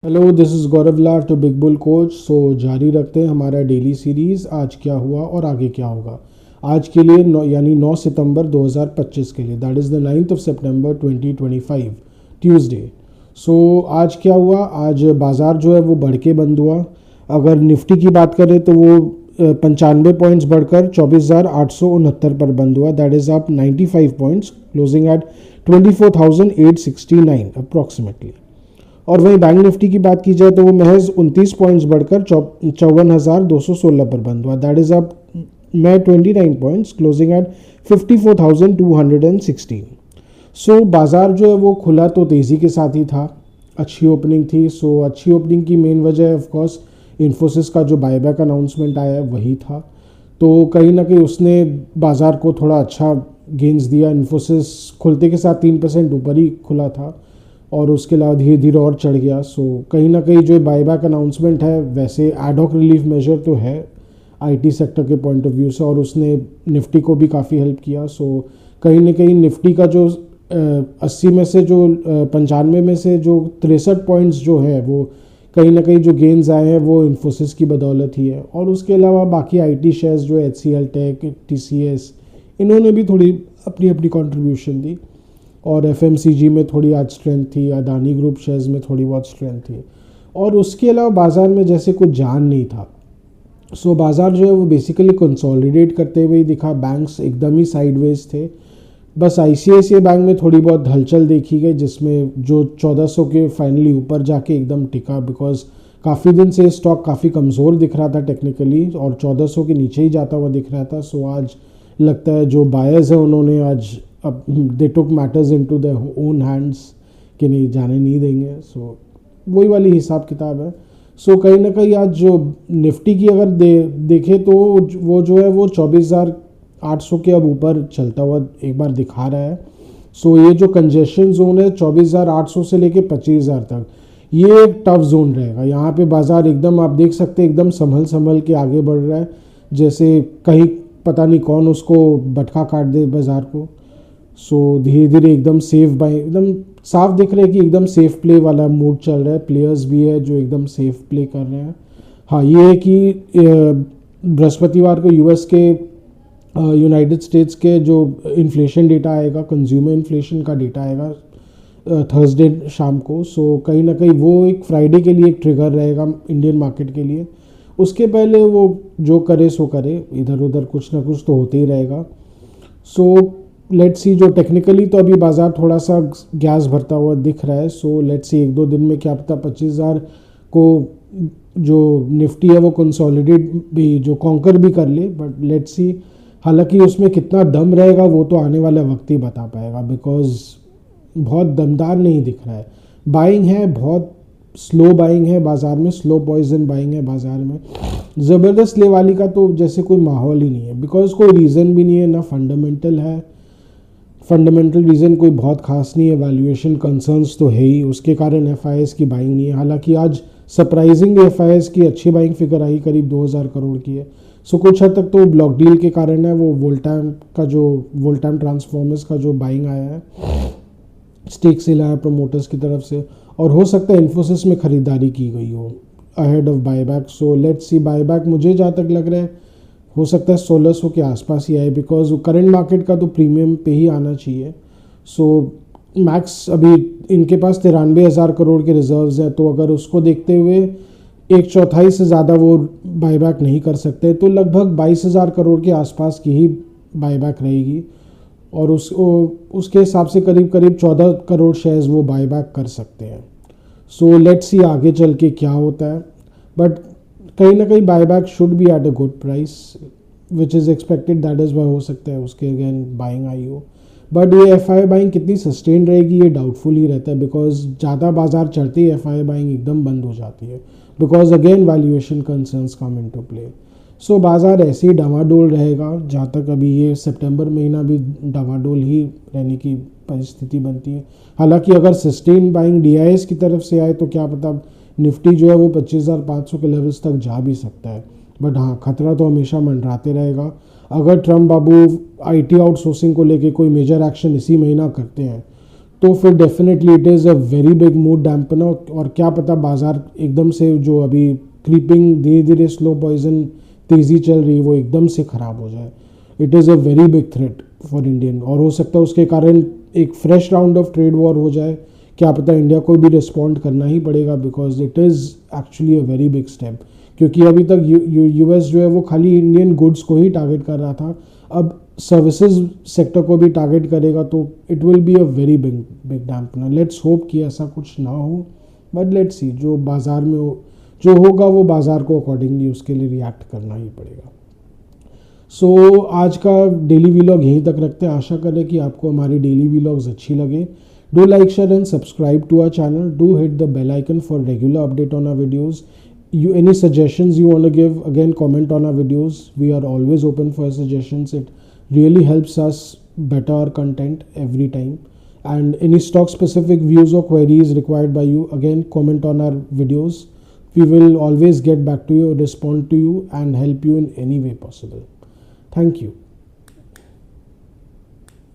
Hello, this is Gaurav Lal to Big Bull Coach. So जारी रखते हैं हमारा डेली सीरीज़। आज क्या हुआ और आगे क्या होगा। आज के लिए यानी 9 सितंबर 2025 के लिए, that is the 9th of September 2025 Tuesday. So आज क्या हुआ। आज बाज़ार जो है वो बढ़ के बंद हुआ। अगर निफ्टी की बात करें तो वो 95 पॉइंट्स बढ़कर 24,869 पर बंद हुआ। That is up 95 points, closing at 24,869 approximately. और वहीं बैंक निफ्टी की बात की जाए तो वो महज 29 पॉइंट्स बढ़कर 54,216 पर बंद हुआ। दैट इज़ अप मैं 29 पॉइंट्स, क्लोजिंग एट 54,216। सो बाज़ार जो है वो खुला तो तेज़ी के साथ ही था। अच्छी ओपनिंग थी। सो अच्छी ओपनिंग की मेन वजह ऑफ कोर्स इन्फोसिस का जो बायबैक अनाउंसमेंट आया है वही था। तो कहीं ना कहीं उसने बाज़ार को थोड़ा अच्छा गेंस दिया। इन्फोसिस खुलते के साथ 3% ऊपर ही खुला था और उसके अलावा धीरे धीरे और चढ़ गया। सो कहीं ना कहीं जो बायबैक अनाउंसमेंट है वैसे एडॉक रिलीफ मेजर तो है आईटी सेक्टर के पॉइंट ऑफ व्यू से, और उसने निफ्टी को भी काफ़ी हेल्प किया। सो कहीं ना कहीं निफ्टी का जो 80 में से जो 95 में से जो 63 पॉइंट्स जो है वो कहीं ना कहीं जो गेंस आए हैं वो इन्फोसिस की बदौलत ही है। और उसके अलावा बाकी आईटी शेयर्स जो HCL टेक, TCS, इन्होंने भी थोड़ी अपनी अपनी कंट्रीब्यूशन दी। और FMCG में थोड़ी आज स्ट्रेंथ थी, अदानी ग्रुप शेयर्स में थोड़ी बहुत स्ट्रेंथ थी। और उसके अलावा बाज़ार में जैसे कुछ जान नहीं था। सो बाज़ार जो है वो बेसिकली कंसोलिडेट करते हुए ही दिखा। बैंक्स एकदम ही साइडवेज थे। बस ICICI बैंक में थोड़ी बहुत हलचल देखी गई, जिसमें जो 1400 के फाइनली ऊपर जाके एकदम टिका, बिकॉज काफ़ी दिन से स्टॉक काफ़ी कमज़ोर दिख रहा था टेक्निकली और 1400 के नीचे ही जाता हुआ दिख रहा था। सो आज लगता है जो बायर्स है उन्होंने आज अब they took matters into their own hands कि नहीं, जाने नहीं देंगे। सो वही वाली हिसाब किताब है। सो कहीं ना कहीं आज जो निफ्टी की अगर देखें तो वो जो है वो 24,800 के अब ऊपर चलता हुआ एक बार दिखा रहा है। सो ये जो कंजेशन जोन है 24,800 से लेके 25,000 तक, ये एक टफ जोन रहेगा। यहाँ पे बाज़ार एकदम आप देख सकते हैं एकदम संभल संभल के आगे बढ़ रहा है, जैसे कहीं पता नहीं कौन उसको बटका काट दे बाज़ार को। सो धीरे धीरे एकदम सेफ बाय, एकदम साफ दिख रहा है कि एकदम सेफ प्ले वाला मूड चल रहा है। प्लेयर्स भी है जो एकदम सेफ प्ले कर रहे हैं। हाँ, ये है कि बृहस्पतिवार को US के यूनाइटेड स्टेट्स के जो इन्फ्लेशन डेटा आएगा, कंज्यूमर इन्फ्लेशन का डेटा आएगा थर्सडे शाम को। सो कहीं ना कहीं वो एक फ्राइडे के लिए एक ट्रिगर रहेगा इंडियन मार्केट के लिए। उसके पहले वो जो करे सो करे, इधर उधर कुछ ना कुछ तो होते ही रहेगा। सो लेट्स सी, जो टेक्निकली तो अभी बाज़ार थोड़ा सा गैस भरता हुआ दिख रहा है। सो लेट्स सी एक दो दिन में क्या पता 25,000 को जो निफ्टी है वो कंसोलिडेट भी, जो कॉन्कर भी कर ले। बट लेट्स सी, हालांकि उसमें कितना दम रहेगा वो तो आने वाला वक्त ही बता पाएगा, बिकॉज बहुत दमदार नहीं दिख रहा है। बाइंग है, बहुत स्लो बाइंग है बाज़ार में, स्लो पॉइजन बाइंग है बाज़ार में। ज़बरदस्त ले वाली का तो जैसे कोई माहौल ही नहीं है, बिकॉज कोई रीज़न भी नहीं है, ना फंडामेंटल है। फंडामेंटल रीज़न कोई बहुत खास नहीं है। वैल्यूएशन कंसर्न्स तो है ही, उसके कारण FIS की बाइंग नहीं है। हालांकि आज सरप्राइजिंग FIS की अच्छी बाइंग फिगर आई, करीब 2,000 करोड़ की है। सो कुछ हद तक तो ब्लॉक डील के कारण है, वो वोल्टाम ट्रांसफॉर्मर्स का जो बाइंग आया है, स्टेक सेल आया प्रमोटर्स की तरफ से, और हो सकता है इन्फोसिस में ख़रीदारी की गई हो ahead of buyback. So let's see, buyback मुझे जहाँ तक लग रहा है हो सकता है 1600 के आसपास ही आए, बिकॉज करंट मार्केट का तो प्रीमियम पे ही आना चाहिए। सो मैक्स अभी इनके पास 93,000 करोड़ के रिजर्व्स हैं, तो अगर उसको देखते हुए 1/4 से ज़्यादा वो बायबैक नहीं कर सकते, तो लगभग 22,000 करोड़ के आसपास की ही बायबैक रहेगी। और उसके हिसाब से करीब करीब 14 करोड़ शेयर्स वो बायबैक कर सकते हैं। सो लेट्स सी आगे चल के क्या होता है। बट कहीं ना कहीं buyback should be at a good price which is expected, that is why हो सकता है उसके अगेन बाइंग आई हो। बट ये FI बाइंग कितनी सस्टेन रहेगी ये डाउटफुल ही रहता है, बिकॉज ज़्यादा बाजार चढ़ते ही FI बाइंग एकदम बंद हो जाती है, because again valuation concerns come into play. So बाज़ार ऐसे ही डावाडोल रहेगा जहाँ तक अभी ये सितंबर महीना भी डावाडोल ही रहने की परिस्थिति बनती है। हालांकि अगर सस्टेन बाइंग DIS की तरफ से आए तो क्या पता निफ्टी जो है वो 25,500 के लेवल्स तक जा भी सकता है। बट हाँ, खतरा तो हमेशा मंडराते रहेगा। अगर ट्रम्प बाबू IT आउटसोर्सिंग को लेके कोई मेजर एक्शन इसी महीना करते हैं तो फिर definitely it is a very big mood dampener. और क्या पता बाजार एकदम से जो अभी क्रीपिंग धीरे धीरे स्लो पॉइजन तेज़ी चल रही वो एकदम से ख़राब हो जाए। It is a very big threat for Indian, और हो सकता है उसके कारण एक fresh round of trade war हो जाए। क्या पता इंडिया को भी रिस्पॉन्ड करना ही पड़ेगा, because it is actually a very big step. क्योंकि अभी तक यूएस जो है वो खाली इंडियन गुड्स को ही टारगेट कर रहा था, अब सर्विसेज सेक्टर को भी टारगेट करेगा, तो it will be a very big big dampener. Let's hope कि ऐसा कुछ ना हो, बट लेट्स सी, जो बाजार में जो होगा वो बाजार को अकॉर्डिंगली उसके लिए रिएक्ट करना ही पड़ेगा। सो आज का डेली व्लॉग यहीं तक रखते हैं। आशा करें कि आपको हमारी डेली व्लॉग्स अच्छी लगे। Do like, share and subscribe to our channel. Do hit the bell icon for regular update on our videos. Any suggestions you want to give, again comment on our videos. We are always open for suggestions. It really helps us better our content every time. And any stock specific views or queries required by you, again comment on our videos. We will always get back to you, respond to you, and help you in any way possible. Thank you.